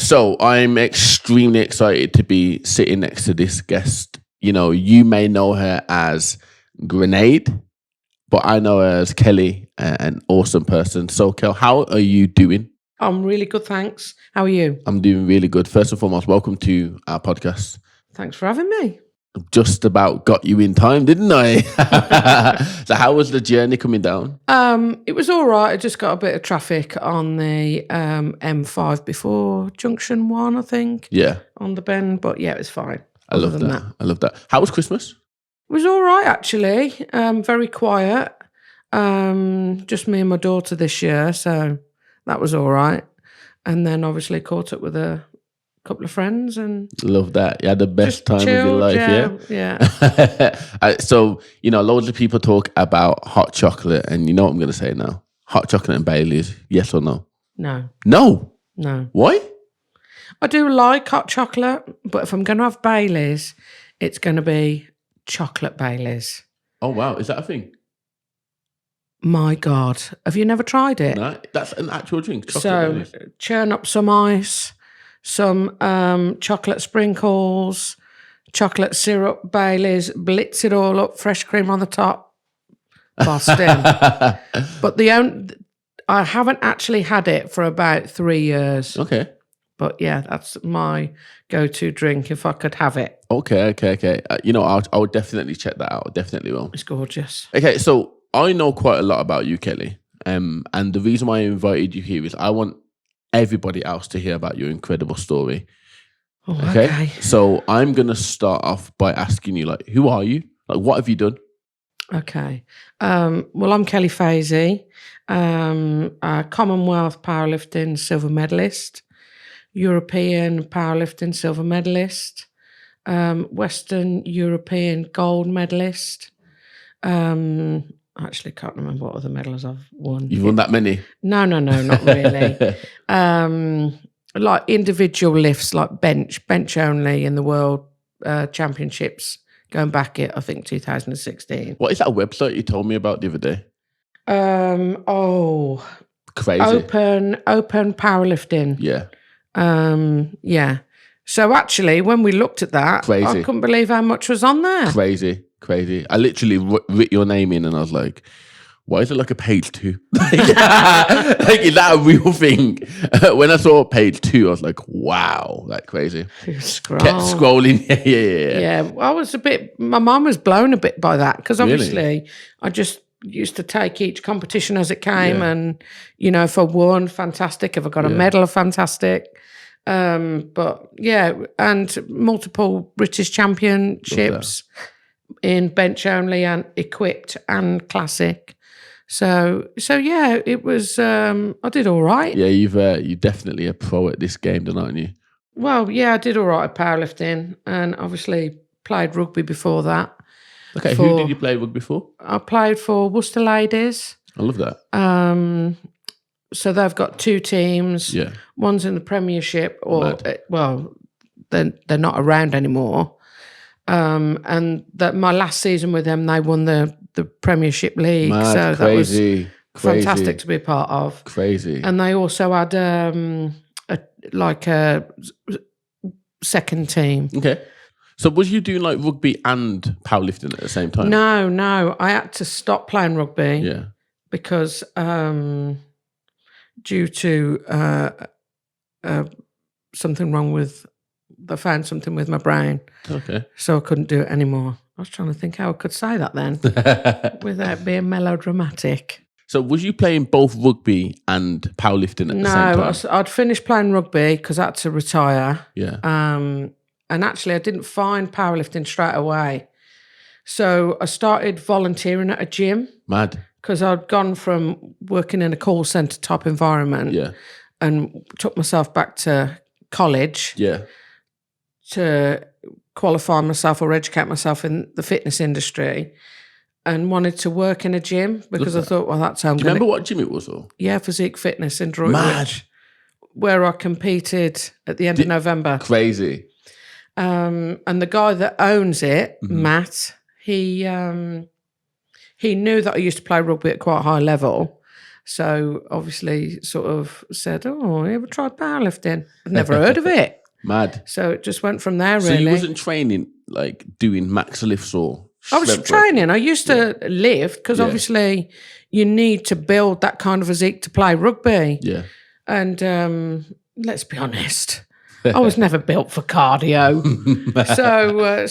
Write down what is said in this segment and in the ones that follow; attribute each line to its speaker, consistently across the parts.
Speaker 1: So I'm extremely excited to be sitting next to this guest. You know, you may know her as Grenade, but I know her as Kelly, an awesome person. So, Kel, how are you doing?
Speaker 2: I'm really good, thanks. How are you?
Speaker 1: I'm doing really good. First and foremost, welcome to our podcast.
Speaker 2: Thanks for having me.
Speaker 1: Just about got you in time, didn't I? So how was the journey coming down?
Speaker 2: It was all right. I just got a bit of traffic on the M5 before Junction 1, I think.
Speaker 1: Yeah.
Speaker 2: On the bend, but yeah, it was fine.
Speaker 1: I love that. I love that. How was Christmas?
Speaker 2: It was all right, actually. Very quiet. Just me and my daughter this year, so that was all right. And then obviously caught up with a couple of friends and
Speaker 1: love that. You had the best time
Speaker 2: chilled,
Speaker 1: of your life,
Speaker 2: yeah.
Speaker 1: So, you know, loads of people talk about hot chocolate, and you know what I'm going to say now? Hot chocolate and Baileys, yes or no?
Speaker 2: No.
Speaker 1: Why?
Speaker 2: I do like hot chocolate, but if I'm going to have Baileys, it's going to be chocolate Baileys.
Speaker 1: Oh, wow. Is that a thing?
Speaker 2: My God. Have you never tried it?
Speaker 1: No, that's an actual drink.
Speaker 2: So churn up some ice, some chocolate sprinkles, chocolate syrup, Baileys, blitz it all up, fresh cream on the top, Boston. But I haven't actually had it for about 3 years.
Speaker 1: Okay.
Speaker 2: But yeah, that's my go-to drink if I could have it.
Speaker 1: Okay. You know, I would definitely check that out. I definitely will.
Speaker 2: It's gorgeous.
Speaker 1: Okay, so I know quite a lot about you, Kelly. And the reason why I invited you here is I want everybody else to hear about your incredible story.
Speaker 2: Oh, okay.
Speaker 1: So I'm going to start off by asking you, like, who are you? Like, what have you done?
Speaker 2: Okay. Well, I'm Kelly Phasey, a Commonwealth Powerlifting silver medalist, European Powerlifting silver medalist, Western European gold medalist. I actually can't remember what other medals I've won.
Speaker 1: You've won that many?
Speaker 2: No, not really. Like individual lifts, like bench only in the World Championships, going back at, I think, 2016.
Speaker 1: What is that website you told me about the other day? Crazy.
Speaker 2: Open Powerlifting.
Speaker 1: Yeah.
Speaker 2: Yeah. So actually, when we looked at that,
Speaker 1: Crazy.
Speaker 2: I couldn't believe how much was on there.
Speaker 1: Crazy. I literally writ your name in and I was like, why is it like a page 2? Like, is that a real thing? When I saw page 2, I was like, wow, like crazy. Kept scrolling.
Speaker 2: Yeah. My mum was blown a bit by that because obviously I just used to take each competition as it came and, you know, if I won, fantastic. If I got a medal, fantastic. But yeah, and multiple British championships in bench only and equipped and classic. So yeah, it was. I did all right.
Speaker 1: Yeah, you're definitely a pro at this game, aren't you?
Speaker 2: Well, yeah, I did all right at powerlifting, and obviously played rugby before that.
Speaker 1: Okay, who did you play rugby for?
Speaker 2: I played for Worcester Ladies.
Speaker 1: I love that.
Speaker 2: So they've got 2 teams.
Speaker 1: Yeah,
Speaker 2: one's in the Premiership, or they're not around anymore. And my last season with them, they won the Premiership League.
Speaker 1: Mad,
Speaker 2: so
Speaker 1: crazy,
Speaker 2: that was fantastic to be a part of.
Speaker 1: Crazy.
Speaker 2: And they also had a second team.
Speaker 1: Okay. So was you doing like rugby and powerlifting at the same time?
Speaker 2: No. I had to stop playing rugby.
Speaker 1: Yeah.
Speaker 2: Because due to something wrong with, they found something with my brain.
Speaker 1: Okay.
Speaker 2: So I couldn't do it anymore. I was trying to think how I could say that then without being melodramatic.
Speaker 1: So was you playing both rugby and powerlifting at the same time?
Speaker 2: No, I'd finished playing rugby because I had to retire.
Speaker 1: Yeah.
Speaker 2: And actually I didn't find powerlifting straight away. So I started volunteering at a gym.
Speaker 1: Mad.
Speaker 2: Because I'd gone from working in a call centre type environment and took myself back to college to qualify myself or educate myself in the fitness industry, and wanted to work in a gym because I thought, well, that's how I'm going to...
Speaker 1: Do you remember what gym it was for?
Speaker 2: Yeah, Physique Fitness in Droitwich, where I competed at the end of November.
Speaker 1: Crazy.
Speaker 2: And the guy that owns it, Matt, he knew that I used to play rugby at quite a high level. So obviously sort of said, oh, you ever tried powerlifting? I've never heard of it.
Speaker 1: Mad.
Speaker 2: So it just went from there,
Speaker 1: So
Speaker 2: really.
Speaker 1: you wasn't training, like doing max lifts or
Speaker 2: I was training. I used to lift because obviously you need to build that kind of physique to play rugby.
Speaker 1: Yeah.
Speaker 2: And let's be honest, I was never built for cardio.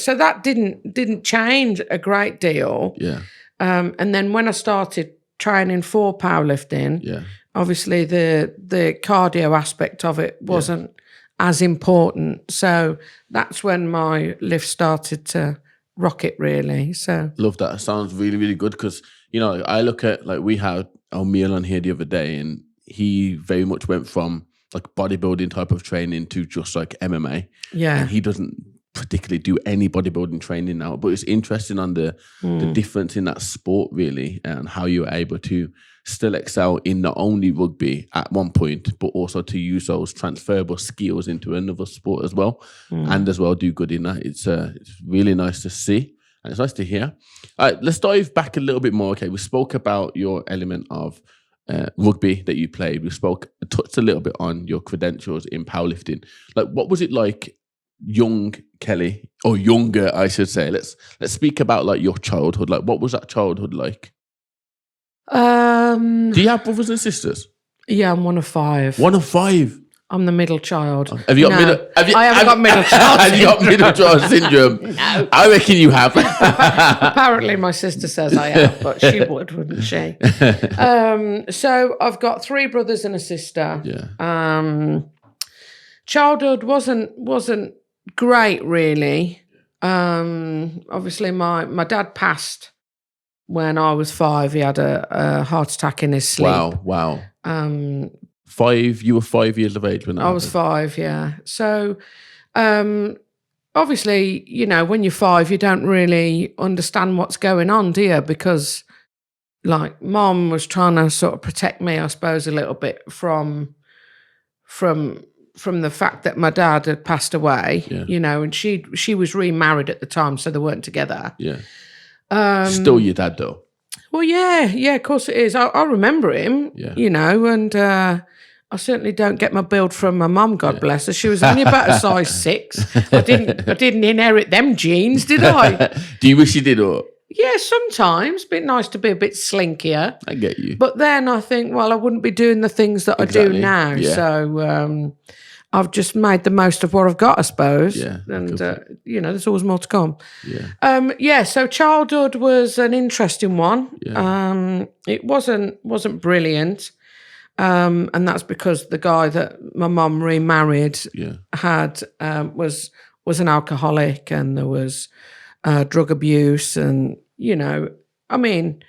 Speaker 2: So that didn't change a great deal.
Speaker 1: Yeah.
Speaker 2: And then when I started training for powerlifting, obviously the cardio aspect of it wasn't as important. So that's when my lift started to rocket, really. So
Speaker 1: love that. It sounds really, really good because, you know, I look at, like, we had our meal on here the other day, and he very much went from like bodybuilding type of training to just like MMA.
Speaker 2: Yeah.
Speaker 1: And he doesn't particularly do any bodybuilding training now, but it's interesting on the difference in that sport, really, and how you're able to still excel in not only rugby at one point, but also to use those transferable skills into another sport as well, and as well do good in that. It's really nice to see, and it's nice to hear. All right, let's dive back a little bit more. Okay, we spoke about your element of rugby that you played. We touched a little bit on your credentials in powerlifting. Like, what was it like, young Kelly, or younger, I should say? Let's speak about like your childhood. Like, what was that childhood like? Do you have brothers and sisters?
Speaker 2: Yeah, I'm one of 5.
Speaker 1: One of 5.
Speaker 2: I'm the middle child.
Speaker 1: Have you got
Speaker 2: I haven't got middle child.
Speaker 1: Have you got middle child syndrome?
Speaker 2: No.
Speaker 1: I reckon you have.
Speaker 2: Apparently, my sister says I have, but she would, wouldn't she? So I've got 3 brothers and a sister.
Speaker 1: Yeah.
Speaker 2: Childhood wasn't great, really. Obviously, my dad passed when I was 5. He had a heart attack in his sleep.
Speaker 1: Wow. 5. You were 5 years of age when that
Speaker 2: I was 5, yeah. So, obviously, you know, when you're 5, you don't really understand what's going on, do you? Because, like, Mom was trying to sort of protect me, I suppose, a little bit from the fact that my dad had passed away. You know, and she was remarried at the time, so they weren't together.
Speaker 1: Yeah. Still your dad, though.
Speaker 2: Well, yeah, of course it is. I remember him, you know, and I certainly don't get my build from my mum, God bless her. She was only about a size 6. I didn't inherit them genes, did I?
Speaker 1: Do you wish you did, or?
Speaker 2: Yeah, sometimes. Bit nice to be a bit slinkier.
Speaker 1: I get you.
Speaker 2: But then I think, well, I wouldn't be doing the things that I do now. Yeah. So I've just made the most of what I've got, I suppose. Yeah. And, you know, there's always more to come.
Speaker 1: Yeah.
Speaker 2: So childhood was an interesting one.
Speaker 1: Yeah.
Speaker 2: It wasn't brilliant. And that's because the guy that my mum remarried had was an alcoholic, and there was drug abuse, and, you know, I mean,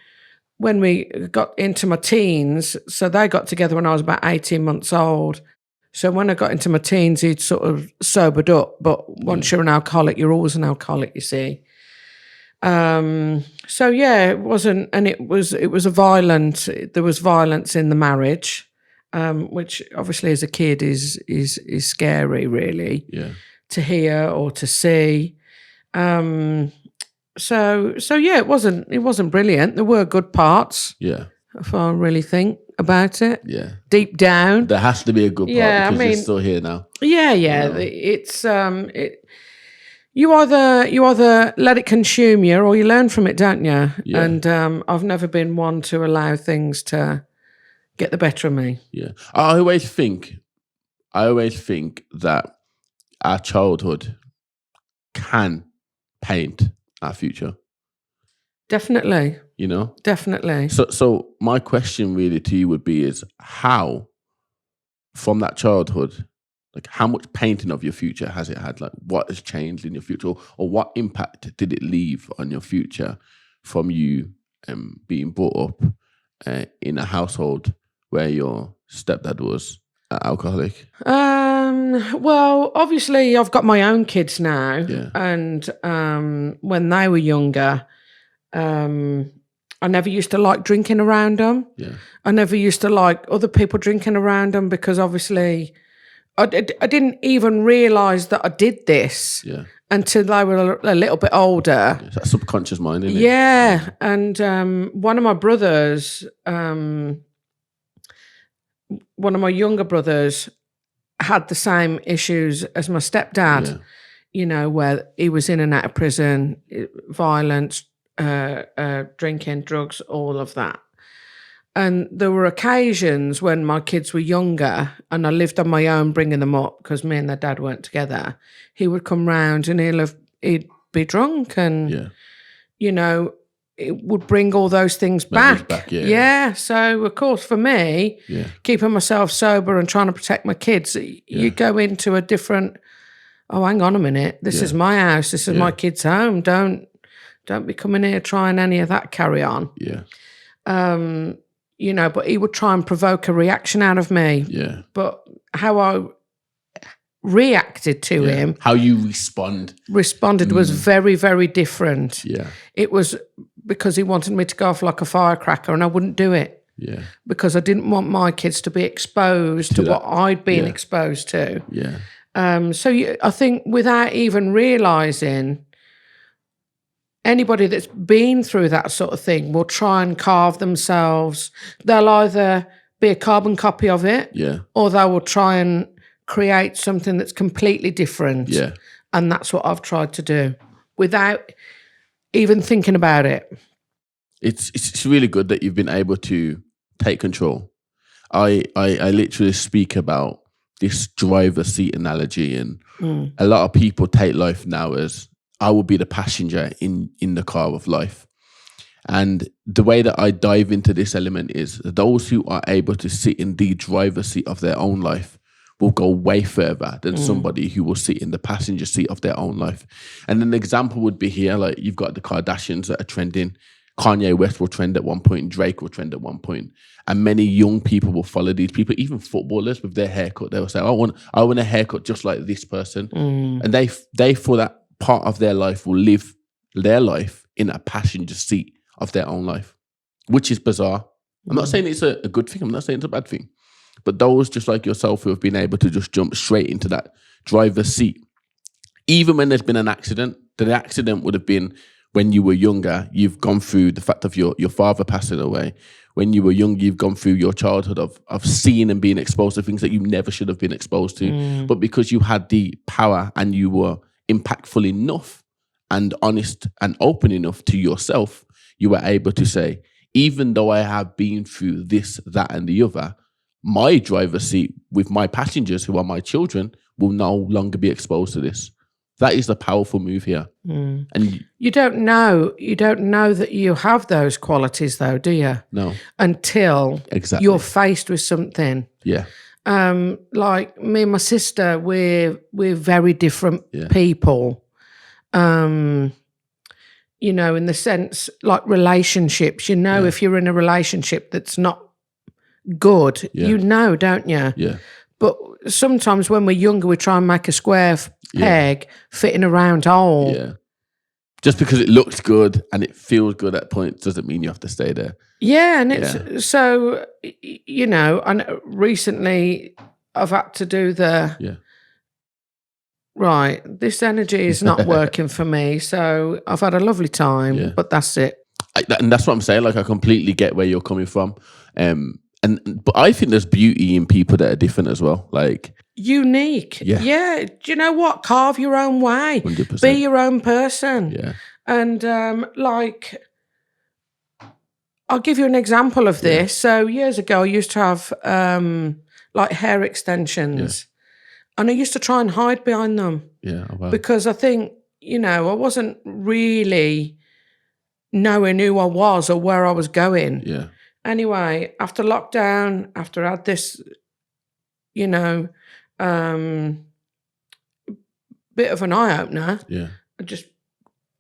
Speaker 2: when we got into my teens, so they got together when I was about 18 months old. So when I got into my teens, he'd sort of sobered up. But once you're an alcoholic, you're always an alcoholic, you see. So yeah, it wasn't, and it was there was violence in the marriage, which obviously as a kid is scary, really, to hear or to see. So yeah, it wasn't brilliant. There were good parts.
Speaker 1: Yeah.
Speaker 2: If I really think about it.
Speaker 1: Yeah.
Speaker 2: Deep down.
Speaker 1: There has to be a good part, because you're still here now.
Speaker 2: Yeah. You know? It's you either let it consume you, or you learn from it, don't you? Yeah. And I've never been one to allow things to get the better of me.
Speaker 1: Yeah. I always think that our childhood can paint our future.
Speaker 2: Definitely.
Speaker 1: You know?
Speaker 2: Definitely.
Speaker 1: So my question really to you would be is, how, from that childhood, like, how much painting of your future has it had? Like, what has changed in your future, or what impact did it leave on your future from you being brought up in a household where your stepdad was an alcoholic?
Speaker 2: Well, obviously I've got my own kids now, and when they were younger, I never used to like drinking around them.
Speaker 1: Yeah.
Speaker 2: I never used to like other people drinking around them, because obviously I didn't even realise that I did this until they were a little bit older.
Speaker 1: It's that subconscious mind, isn't it?
Speaker 2: Yeah. And one of my brothers, one of my younger brothers had the same issues as my stepdad, you know, where he was in and out of prison, violence, drinking, drugs, all of that. And there were occasions when my kids were younger and I lived on my own bringing them up because me and their dad weren't together. He would come round and he'd be drunk and, you know, it would bring all those things back. Yeah. So, of course, for me, keeping myself sober and trying to protect my kids, you go into a different, oh, hang on a minute. This is my house. This is my kids' home. Don't be coming here trying any of that carry on. Yeah. You know, but he would try and provoke a reaction out of me. Yeah. But how I reacted to him.
Speaker 1: How you responded
Speaker 2: was very, very different.
Speaker 1: Yeah.
Speaker 2: It was because he wanted me to go off like a firecracker and I wouldn't do it.
Speaker 1: Yeah.
Speaker 2: Because I didn't want my kids to be exposed to what I'd been exposed to.
Speaker 1: Yeah.
Speaker 2: So I think without even realising, anybody that's been through that sort of thing will try and carve themselves. They'll either be a carbon copy of it or they will try and create something that's completely different.
Speaker 1: Yeah.
Speaker 2: And that's what I've tried to do without even thinking about it.
Speaker 1: It's really good that you've been able to take control. I literally speak about this driver's seat analogy, and a lot of people take life now as I will be the passenger in the car of life. And the way that I dive into this element is those who are able to sit in the driver's seat of their own life will go way further than somebody who will sit in the passenger seat of their own life. And an example would be here, like you've got the Kardashians that are trending. Kanye West will trend at one point, Drake will trend at one point, and many young people will follow these people, even footballers with their haircut. They will say, I want a haircut just like this person. And they for that part of their life will live their life in a passenger seat of their own life, which is bizarre. I'm not saying it's a good thing. I'm not saying it's a bad thing. But those just like yourself who have been able to just jump straight into that driver's seat, even when there's been an accident, the accident would have been when you were younger. You've gone through the fact of your father passing away. When you were young, you've gone through your childhood of seeing and being exposed to things that you never should have been exposed to. But because you had the power and you were impactful enough and honest and open enough to yourself, you were able to say, even though I have been through this, that, and the other, my driver's seat with my passengers, who are my children, will no longer be exposed to this. That is a powerful move here. And
Speaker 2: you don't know that you have those qualities though, do you?
Speaker 1: No.
Speaker 2: Until you're faced with something.
Speaker 1: Yeah.
Speaker 2: Like me and my sister, we're very different people. You know, in the sense, like relationships, you know, if you're in a relationship that's not good, you know, don't you?
Speaker 1: Yeah.
Speaker 2: But sometimes when we're younger, we try and make a square peg fit in a round hole.
Speaker 1: Yeah. Just because it looks good and it feels good at points doesn't mean you have to stay there.
Speaker 2: Yeah, and it's so, you know, and recently I've had to do right, this energy is not working for me, so I've had a lovely time, but that's it.
Speaker 1: And that's what I'm saying, like I completely get where you're coming from. But I think there's beauty in people that are different as well. Like
Speaker 2: unique. Yeah. Do you know what? Carve your own way.
Speaker 1: 100%.
Speaker 2: Be your own person.
Speaker 1: Yeah.
Speaker 2: And like, I'll give you an example of this. So years ago, I used to have like hair extensions. And I used to try and hide behind them.
Speaker 1: Yeah. Oh, wow.
Speaker 2: Because I think, you know, I wasn't really knowing who I was or where I was going.
Speaker 1: Yeah.
Speaker 2: Anyway, after lockdown, after I had this, you know, bit of an eye-opener, I just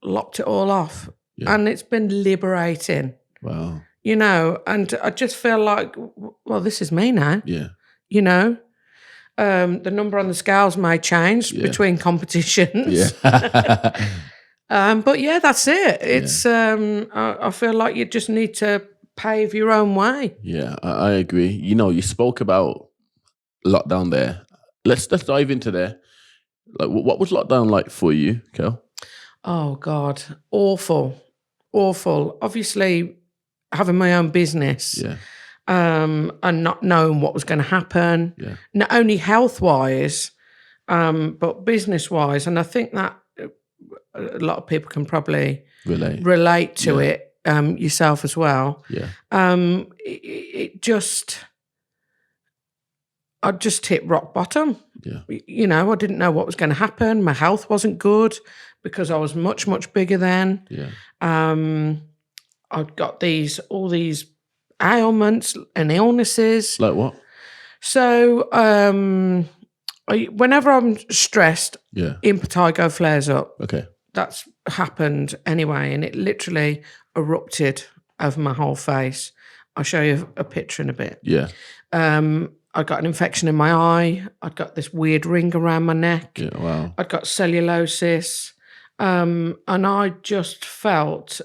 Speaker 2: locked it all off. Yeah. And it's been liberating.
Speaker 1: Wow.
Speaker 2: You know, and I just feel like, well, this is me now.
Speaker 1: Yeah.
Speaker 2: You know? The number on the scales may change between competitions.
Speaker 1: Yeah.
Speaker 2: But yeah, that's it. It's I feel like you just need to pave your own way.
Speaker 1: Yeah, I agree. You know, you spoke about lockdown there. Let's dive into there. Like, what was lockdown like for you, Kel?
Speaker 2: Oh God, awful. Obviously, having my own business and not knowing what was going to happen, not only health-wise, but business-wise. And I think that a lot of people can probably relate to it, yourself as well. I just hit rock bottom. You know, I didn't know what was going to happen. My health wasn't good because I was much, much bigger then. I'd got all these ailments and illnesses.
Speaker 1: Like what?
Speaker 2: So whenever I'm stressed, impetigo flares up.
Speaker 1: Okay.
Speaker 2: That's happened anyway, and it literally erupted over my whole face. I'll show you a picture in a bit. I got an infection in my eye. I'd got this weird ring around my neck. I'd got cellulosis. And I just felt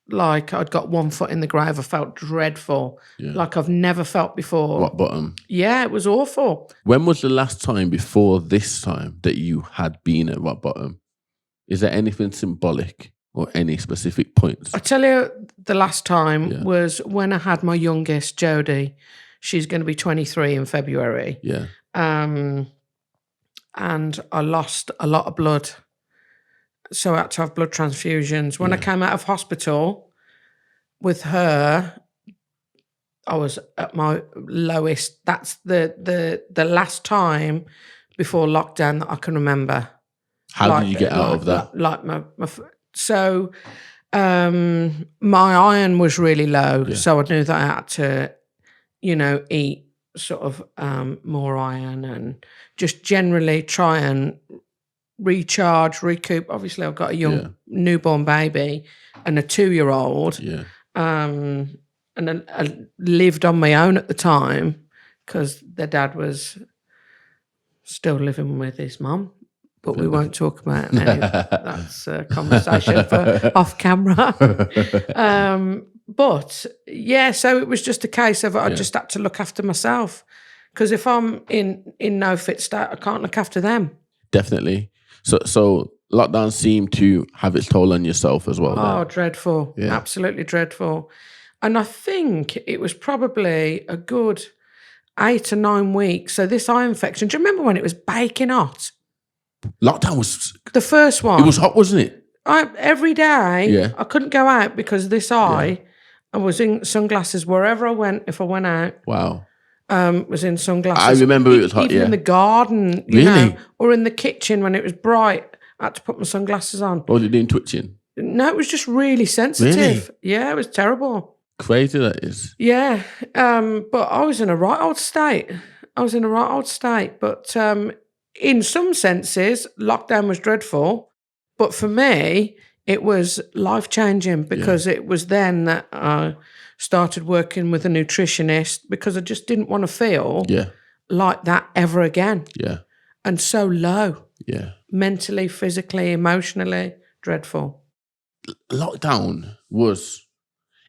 Speaker 2: like I'd got one foot in the grave. I felt dreadful, like I've never felt before.
Speaker 1: Rock bottom.
Speaker 2: Yeah, it was awful.
Speaker 1: When was the last time before this time that you had been at rock bottom? Is there anything symbolic or any specific points?
Speaker 2: I tell you, the last time was when I had my youngest, Jodie. She's going to be 23 in February. And I lost a lot of blood. So I had to have blood transfusions. When I came out of hospital with her, I was at my lowest. That's the last time before lockdown that I can remember.
Speaker 1: How did you get out of that?
Speaker 2: So my iron was really low. So I knew that I had to, eat sort of more iron and just generally try and recharge, recoup. Obviously, I've got a young newborn baby and a 2-year-old. And I lived on my own at the time because their dad was still living with his mum. But we won't talk about it now. That's a conversation for off camera. But yeah, so it was just a case of I just had to look after myself. Because if I'm in no fit state, I can't look after them.
Speaker 1: Definitely. So lockdown seemed to have its toll on yourself as well.
Speaker 2: Oh, dreadful. Absolutely dreadful. And I think it was probably a good 8 or 9 weeks. So this eye infection, do you remember when it was baking hot?
Speaker 1: Lockdown was...
Speaker 2: The first one.
Speaker 1: It was hot, wasn't it?
Speaker 2: Every day, I couldn't go out because of this eye. I was in sunglasses wherever I went, if I went out.
Speaker 1: Wow.
Speaker 2: Was in sunglasses.
Speaker 1: I remember it was hot,
Speaker 2: Even in the garden, you know, or in the kitchen when it was bright, I had to put my sunglasses on.
Speaker 1: What was it doing, twitching?
Speaker 2: No, it was just really sensitive.
Speaker 1: Really?
Speaker 2: Yeah, it was terrible.
Speaker 1: Crazy that is.
Speaker 2: Yeah, but I was in a right old state. But in some senses, lockdown was dreadful. But for me, it was life-changing because it was then that I started working with a nutritionist because I just didn't want to feel like that ever again.
Speaker 1: Yeah.
Speaker 2: And so low.
Speaker 1: Yeah.
Speaker 2: Mentally, physically, emotionally, dreadful.
Speaker 1: Lockdown was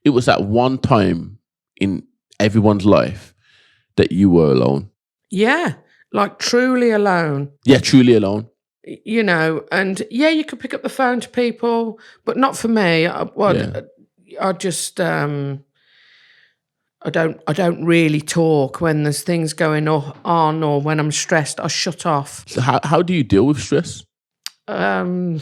Speaker 1: that one time in everyone's life that you were alone. Yeah.
Speaker 2: Like truly alone.
Speaker 1: Yeah, truly alone.
Speaker 2: You know, and you could pick up the phone to people, but not for me. I just I don't really talk when there's things going on or when I'm stressed. I shut off.
Speaker 1: So how do you deal with stress?
Speaker 2: I've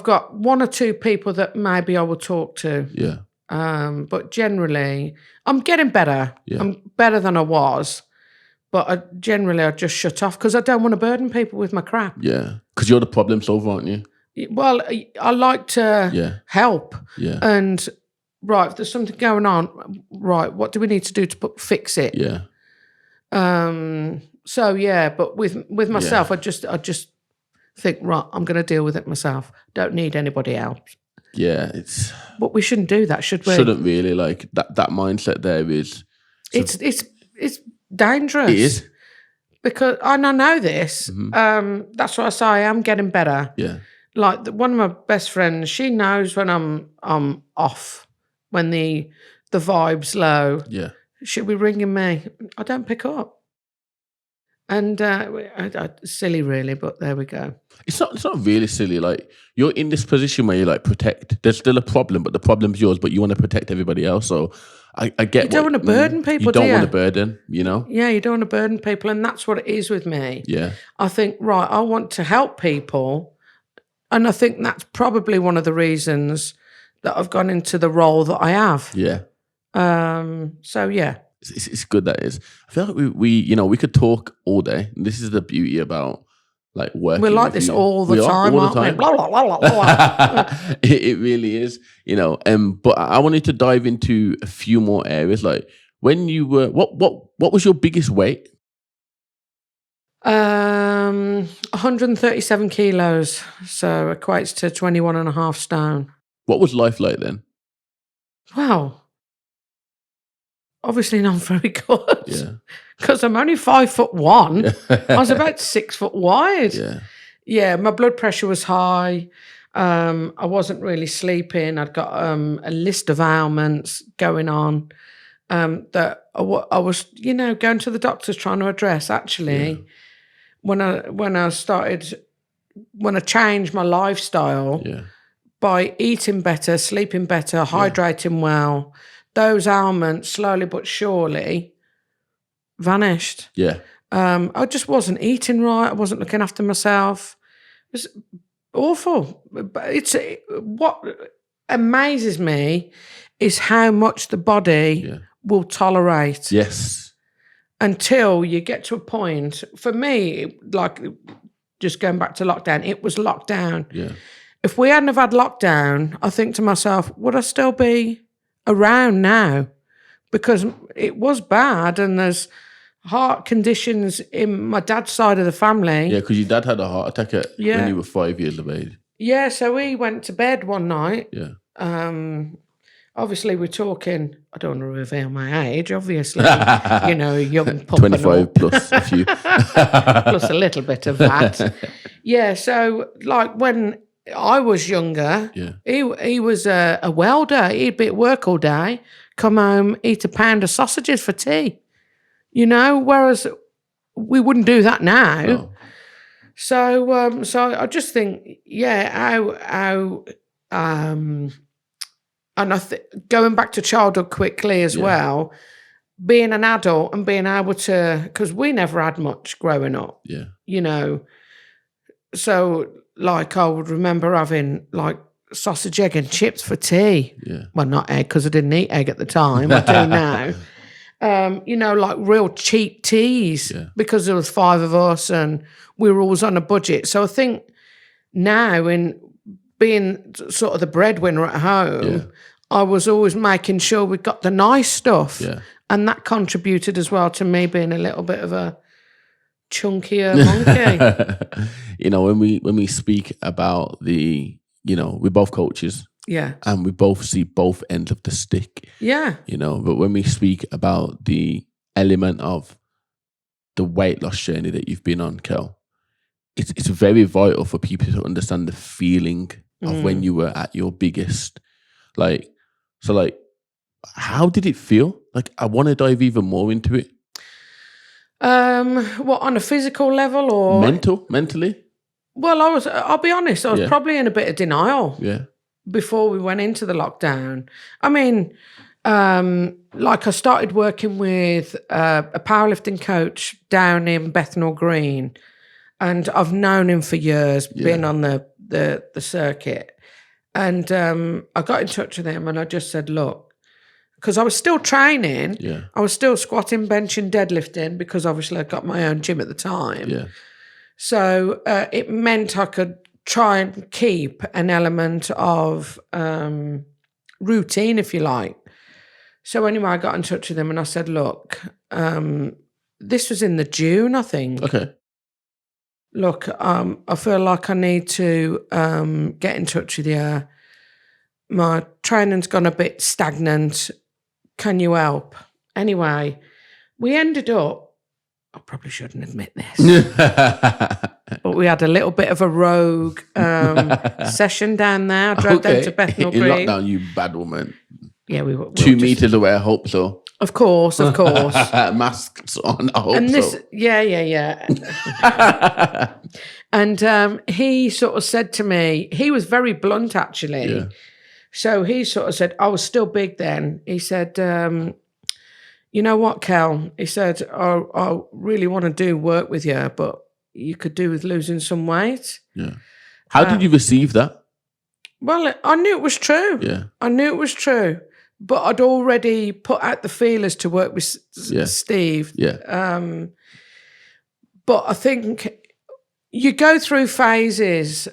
Speaker 2: got 1 or 2 people that maybe I will talk to.
Speaker 1: Yeah.
Speaker 2: But generally, I'm getting better.
Speaker 1: Yeah.
Speaker 2: I'm better than I was. But I just shut off because I don't want to burden people with my crap.
Speaker 1: Yeah, because you're the problem solver, aren't you?
Speaker 2: Well, I like to help.
Speaker 1: Yeah.
Speaker 2: And, right, if there's something going on, right, what do we need to do to fix it?
Speaker 1: Yeah.
Speaker 2: So, yeah, but with myself, I just think, right, I'm going to deal with it myself. Don't need anybody else.
Speaker 1: Yeah,
Speaker 2: But we shouldn't do that, should we?
Speaker 1: Shouldn't really. Like, that mindset there is...
Speaker 2: It's dangerous.
Speaker 1: It is.
Speaker 2: Because, and I know this, that's what I say, I am getting better.
Speaker 1: Yeah.
Speaker 2: Like one of my best friends, she knows when I'm off, when the vibe's low.
Speaker 1: Yeah.
Speaker 2: She'll be ringing me. I don't pick up. And silly, really, but there we go.
Speaker 1: It's not really silly. Like, you're in this position where you like protect. There's still a problem, but the problem's yours. But you want to protect everybody else. So I get.
Speaker 2: You don't want to burden people.
Speaker 1: You don't
Speaker 2: do
Speaker 1: want to burden. You know.
Speaker 2: Yeah, you don't want to burden people, and that's what it is with me.
Speaker 1: Yeah.
Speaker 2: I think I want to help people, and I think that's probably one of the reasons that I've gone into the role that I have.
Speaker 1: Yeah.
Speaker 2: So yeah.
Speaker 1: It's good that is. I feel like we could talk all day. And this is the beauty about like working.
Speaker 2: We're like this all the time,
Speaker 1: all the
Speaker 2: aren't
Speaker 1: time.
Speaker 2: we? Blah, blah, blah, blah.
Speaker 1: It really is, but I wanted to dive into a few more areas. Like, when you were, what was your biggest weight?
Speaker 2: 137 kilos, so equates to 21.5 stone.
Speaker 1: What was life like then?
Speaker 2: Wow. Obviously not very good.
Speaker 1: Yeah.
Speaker 2: Because I'm only 5'1". I was about 6 foot wide.
Speaker 1: Yeah.
Speaker 2: Yeah, my blood pressure was high. I wasn't really sleeping. I'd got a list of ailments going on that I was, going to the doctors trying to address. Actually, when I changed my lifestyle by eating better, sleeping better, hydrating well, those ailments slowly but surely vanished.
Speaker 1: Yeah.
Speaker 2: I just wasn't eating right. I wasn't looking after myself. It was awful. But what amazes me is how much the body will tolerate.
Speaker 1: Yes.
Speaker 2: Until you get to a point. For me, like just going back to lockdown, it was lockdown.
Speaker 1: Yeah.
Speaker 2: If we hadn't have had lockdown, I think to myself, would I still be around now? Because it was bad, and there's heart conditions in my dad's side of the family.
Speaker 1: Yeah, because your dad had a heart attack when you were 5 years of age.
Speaker 2: Yeah, so he went to bed one night.
Speaker 1: Yeah.
Speaker 2: Obviously, we're talking, I don't want to reveal my age, obviously. A young pup.
Speaker 1: 25 plus a few.
Speaker 2: Plus a little bit of that. Yeah, so like when I was younger, he was a welder. He'd be at work all day, come home, eat a pound of sausages for tea. Whereas we wouldn't do that now.
Speaker 1: No.
Speaker 2: So I just think, and going back to childhood quickly as well, being an adult and being able to, because we never had much growing up.
Speaker 1: Yeah.
Speaker 2: So like I would remember having like sausage, egg and chips for tea.
Speaker 1: Yeah.
Speaker 2: Well, not egg, because I didn't eat egg at the time. I do now. Like real cheap teas because there was 5 of us and we were always on a budget. So I think now, in being sort of the breadwinner at home, I was always making sure we got the nice stuff.
Speaker 1: Yeah.
Speaker 2: And that contributed as well to me being a little bit of a chunkier monkey.
Speaker 1: When we speak about we're both coaches.
Speaker 2: Yeah.
Speaker 1: And we both see both ends of the stick.
Speaker 2: Yeah.
Speaker 1: But when we speak about the element of the weight loss journey that you've been on, Kel, it's very vital for people to understand the feeling of when you were at your biggest. How did it feel? Like, I want to dive even more into it.
Speaker 2: What, on a physical level or
Speaker 1: mentally?
Speaker 2: Well, I'll be honest, I was probably in a bit of denial.
Speaker 1: Yeah.
Speaker 2: Before we went into the lockdown. I mean, I started working with a powerlifting coach down in Bethnal Green, and I've known him for years, been on the circuit. And I got in touch with him and I just said, look, because I was still training.
Speaker 1: Yeah.
Speaker 2: I was still squatting, benching, deadlifting, because obviously I got my own gym at the time.
Speaker 1: Yeah.
Speaker 2: So it meant I could try and keep an element of routine, if you like. So anyway, I got in touch with him and I said, look, this was in the June, I think.
Speaker 1: Okay.
Speaker 2: Look, I feel like I need to get in touch with you. My training's gone a bit stagnant. Can you help? Anyway, we ended up, I probably shouldn't admit this, but we had a little bit of a rogue session down there. I drove down to Bethnal Green.
Speaker 1: In lockdown, you bad woman.
Speaker 2: yeah, we were
Speaker 1: 2 meters away. I hope so.
Speaker 2: Of course.
Speaker 1: Masks on. I hope
Speaker 2: And this,
Speaker 1: so.
Speaker 2: yeah. And he sort of said to me, he was very blunt actually.
Speaker 1: Yeah.
Speaker 2: So he sort of said, I was still big then. He said, you know what, Kel? He said, I really want to do work with you, but you could do with losing some weight.
Speaker 1: Yeah. How did you receive that?
Speaker 2: Well, I knew it was true.
Speaker 1: Yeah.
Speaker 2: I knew it was true. But I'd already put out the feelers to work with Steve.
Speaker 1: Yeah.
Speaker 2: But I think you go through phases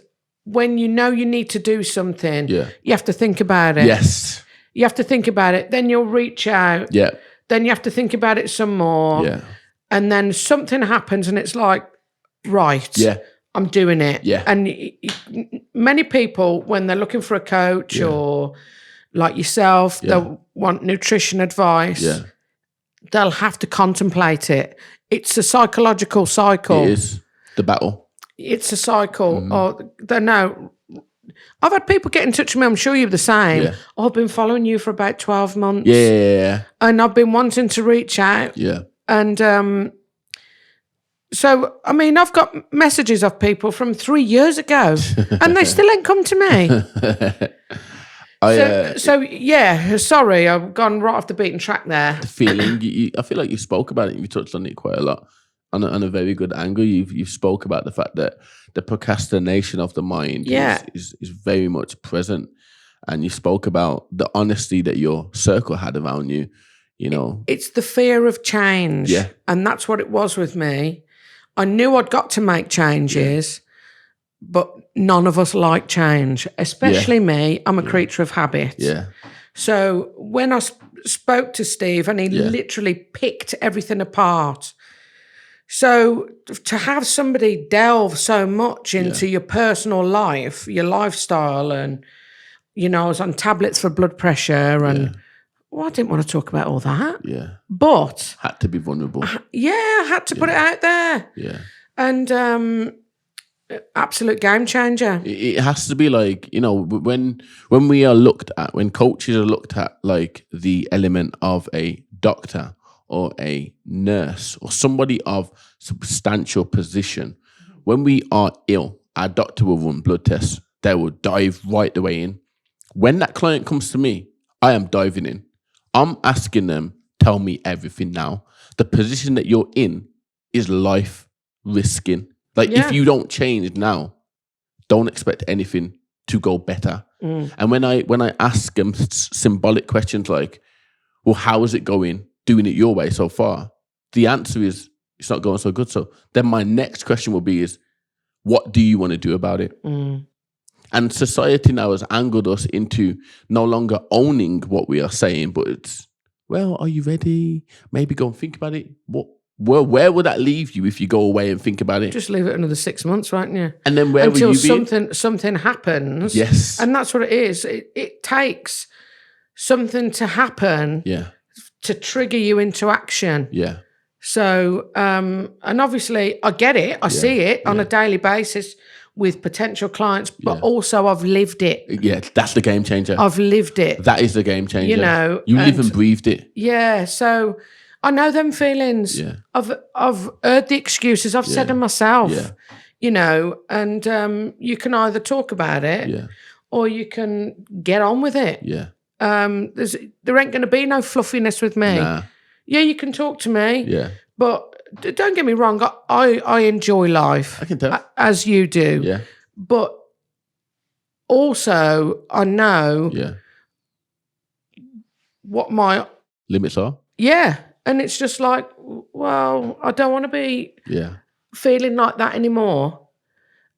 Speaker 2: when you know you need to do something.
Speaker 1: Yeah.
Speaker 2: You have to think about it.
Speaker 1: Yes.
Speaker 2: You have to think about it. Then you'll reach out.
Speaker 1: Yeah.
Speaker 2: Then you have to think about it some more.
Speaker 1: Yeah.
Speaker 2: And then something happens and it's like, right.
Speaker 1: Yeah.
Speaker 2: I'm doing it.
Speaker 1: Yeah.
Speaker 2: And many people, when they're looking for a coach or like yourself, they'll want nutrition advice.
Speaker 1: Yeah.
Speaker 2: They'll have to contemplate it. It's a psychological cycle.
Speaker 1: It is the battle.
Speaker 2: It's a cycle. Or they know. I've had people get in touch with me. I'm sure you're the same.
Speaker 1: Yeah.
Speaker 2: Oh, I've been following you for about 12 months.
Speaker 1: Yeah.
Speaker 2: And I've been wanting to reach out.
Speaker 1: Yeah.
Speaker 2: And so, I mean, I've got messages of people from 3 years ago and they still ain't come to me. Sorry, I've gone right off the beaten track there.
Speaker 1: The feeling, I feel like you spoke about it and you touched on it quite a lot on a very good angle. You spoke about the fact that the procrastination of the mind is very much present. And you spoke about the honesty that your circle had around you, you know.
Speaker 2: It's the fear of change.
Speaker 1: Yeah.
Speaker 2: And that's what it was with me. I knew I'd got to make changes, but none of us like change, especially me. I'm a creature of habit.
Speaker 1: Yeah.
Speaker 2: So when I spoke to Steve and he literally picked everything apart. So to have somebody delve so much into your personal life, your lifestyle, and, you know, I was on tablets for blood pressure and I didn't want to talk about all that.
Speaker 1: Yeah.
Speaker 2: But
Speaker 1: had to be vulnerable.
Speaker 2: I had to put it out there.
Speaker 1: Yeah.
Speaker 2: And absolute game changer.
Speaker 1: It has to be like, you know, when we are looked at, when coaches are looked at like the element of a doctor or a nurse or somebody of substantial position, when we are ill, our doctor will run blood tests. They will dive right the way in. When that client comes to me, I am diving in. I'm asking them, tell me everything now. The position that you're in is life risking. Like if you don't change now, don't expect anything to go better. And when I ask them symbolic questions like, well, how is it going doing it your way so far? The answer is it's not going so good. So then my next question will be is, what do you want to do about it? And society now has angled us into no longer owning what we are saying, but it's, well, are you ready? Maybe go and think about it. Where would that leave you if you go away and think about it?
Speaker 2: Just leave it another 6 months, won't you?
Speaker 1: And then where will you be?
Speaker 2: Until something happens.
Speaker 1: Yes.
Speaker 2: And that's what it is. It takes something to happen to trigger you into action.
Speaker 1: Yeah.
Speaker 2: So, and obviously I get it. I see it on a daily basis with potential clients, but also I've lived it.
Speaker 1: Yeah, that's the game changer.
Speaker 2: I've lived it.
Speaker 1: That is the game changer.
Speaker 2: You know.
Speaker 1: You live and breathed it.
Speaker 2: Yeah, so I know them feelings.
Speaker 1: Yeah.
Speaker 2: I've heard the excuses. I've said them myself.
Speaker 1: Yeah.
Speaker 2: You know, and you can either talk about it or you can get on with it.
Speaker 1: Yeah.
Speaker 2: There ain't going to be no fluffiness with me.
Speaker 1: Nah.
Speaker 2: Yeah, you can talk to me.
Speaker 1: Yeah.
Speaker 2: But don't get me wrong, I enjoy life.
Speaker 1: I can tell.
Speaker 2: As you do.
Speaker 1: Yeah.
Speaker 2: But also I know what my
Speaker 1: limits are.
Speaker 2: Yeah. And it's just like, well, I don't want to be feeling like that anymore.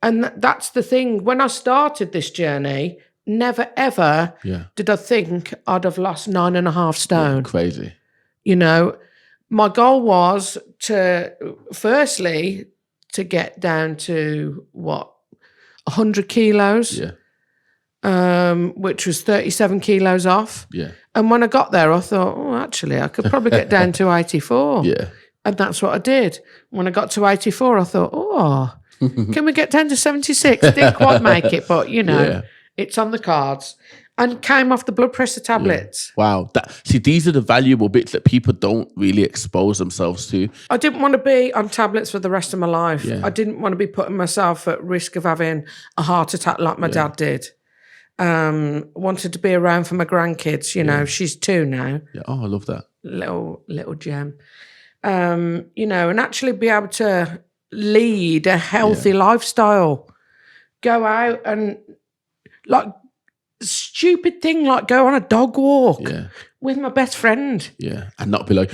Speaker 2: And that's the thing. When I started this journey, never ever did I think I'd have lost 9.5 stone.
Speaker 1: Crazy.
Speaker 2: You know, my goal was firstly to get down to 100 kilos.
Speaker 1: Yeah.
Speaker 2: Which was 37 kilos off.
Speaker 1: Yeah.
Speaker 2: And when I got there, I thought, oh, actually, I could probably get down to 84.
Speaker 1: Yeah.
Speaker 2: And that's what I did. When I got to 84, I thought, oh, can we get down to 76? Didn't quite make it, but, you know, it's on the cards. And came off the blood pressure tablets.
Speaker 1: Yeah. Wow. These are the valuable bits that people don't really expose themselves to.
Speaker 2: I didn't want to be on tablets for the rest of my life.
Speaker 1: Yeah.
Speaker 2: I didn't want to be putting myself at risk of having a heart attack like my dad did. Wanted to be around for my grandkids. You know, she's 2 now.
Speaker 1: Yeah. Oh, I love that.
Speaker 2: Little gem. You know, and actually be able to lead a healthy lifestyle. Go out and like stupid thing like go on a dog walk with my best friend.
Speaker 1: Yeah. And not be like,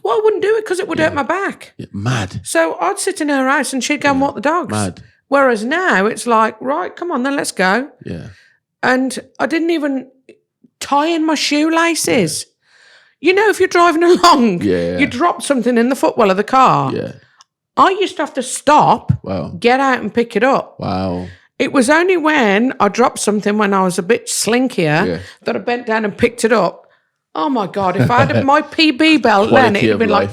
Speaker 2: well, I wouldn't do it because it would hurt my back.
Speaker 1: Yeah. Mad.
Speaker 2: So I'd sit in her house and she'd go and walk the dogs.
Speaker 1: Mad.
Speaker 2: Whereas now it's like, right, come on then, let's go.
Speaker 1: Yeah.
Speaker 2: And I didn't even tie in my shoelaces. You know, if you're driving along, you drop something in the footwell of the car.
Speaker 1: Yeah.
Speaker 2: I used to have to stop, get out and pick it up.
Speaker 1: Wow.
Speaker 2: It was only when I dropped something when I was a bit slinkier that I bent down and picked it up. Oh, my God. If I had my PB belt then, it would have been like...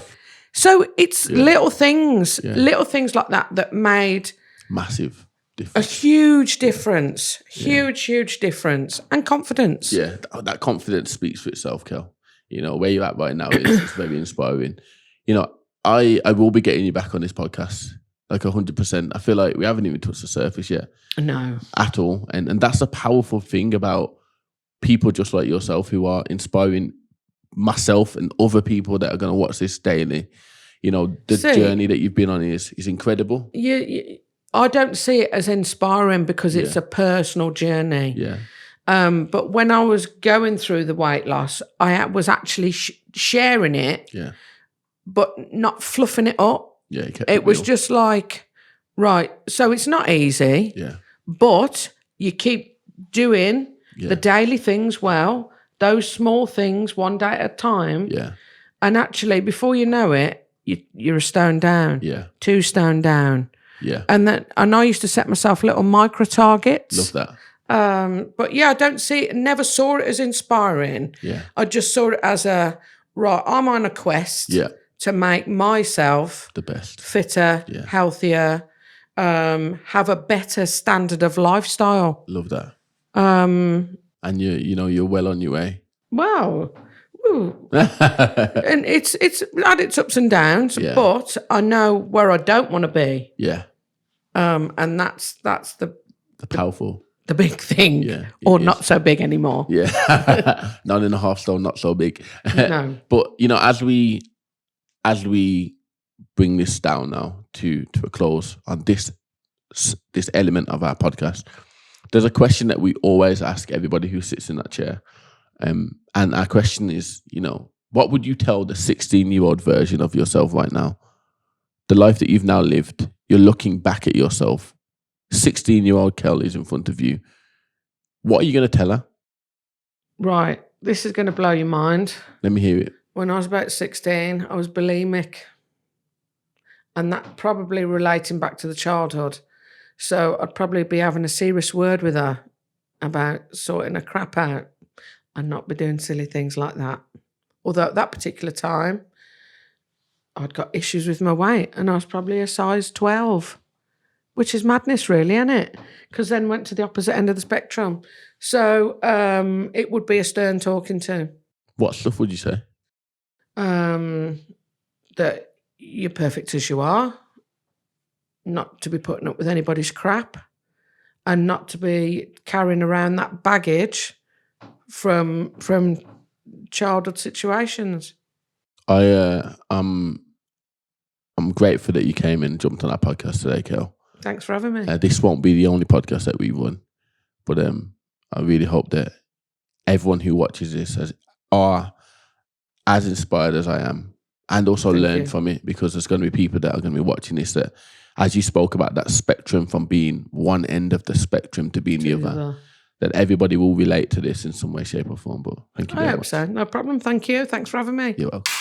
Speaker 2: So it's little things like that made...
Speaker 1: Massive difference.
Speaker 2: A huge difference. Huge difference. And confidence.
Speaker 1: Yeah, that confidence speaks for itself, Kel. You know, where you're at right now is very inspiring. You know, I will be getting you back on this podcast. Like 100%. I feel like we haven't even touched the surface yet.
Speaker 2: No.
Speaker 1: At all. And that's a powerful thing about people just like yourself who are inspiring myself and other people that are going to watch this daily. You know, the journey that you've been on is incredible.
Speaker 2: I don't see it as inspiring because it's a personal journey.
Speaker 1: Yeah.
Speaker 2: But when I was going through the weight loss, I was actually sharing it. Yeah. But not fluffing it up.
Speaker 1: Yeah,
Speaker 2: it was just like, right, so it's not easy, but you keep doing the daily things well, those small things one day at a time. Yeah. And actually, before you know it, you're a stone down. Yeah. 2 stone down. Yeah. And I used to set myself little micro targets.
Speaker 1: Love that.
Speaker 2: But yeah, I don't see it, never saw it as inspiring. Yeah. I just saw it as right, I'm on a quest. Yeah. To make myself
Speaker 1: the best,
Speaker 2: fitter, healthier, have a better standard of lifestyle.
Speaker 1: Love that. And you're well on your way.
Speaker 2: Wow. And it's had its ups and downs, but I know where I don't want to be. Yeah. And that's the
Speaker 1: powerful.
Speaker 2: The big thing. Yeah. Or not so big anymore.
Speaker 1: Yeah. 9.5 stone, not so big.
Speaker 2: No.
Speaker 1: But as we bring this down now to a close on this element of our podcast, there's a question that we always ask everybody who sits in that chair. And our question is, what would you tell the 16-year-old version of yourself right now? The life that you've now lived, you're looking back at yourself. 16-year-old Kel is in front of you. What are you going to tell her?
Speaker 2: Right. This is going to blow your mind.
Speaker 1: Let me hear it.
Speaker 2: When I was about 16, I was bulimic. And that probably relating back to the childhood. So I'd probably be having a serious word with her about sorting her crap out and not be doing silly things like that. Although at that particular time, I'd got issues with my weight and I was probably a size 12, which is madness really, isn't it? Because then went to the opposite end of the spectrum. So it would be a stern talking to.
Speaker 1: What stuff would you say?
Speaker 2: That you're perfect as you are, not to be putting up with anybody's crap, and not to be carrying around that baggage from childhood situations.
Speaker 1: I'm grateful that you came and jumped on our podcast today, Kel.
Speaker 2: Thanks for having me.
Speaker 1: This won't be the only podcast that we've run, but I really hope that everyone who watches this are as inspired as I am, and also learn from it, because there's going to be people that are going to be watching this that, as you spoke about, that spectrum from being one end of the spectrum to being the other, that everybody will relate to this in some way, shape or form. But thank you very much.
Speaker 2: I hope so. No problem. Thank you. Thanks for having me.
Speaker 1: You're welcome.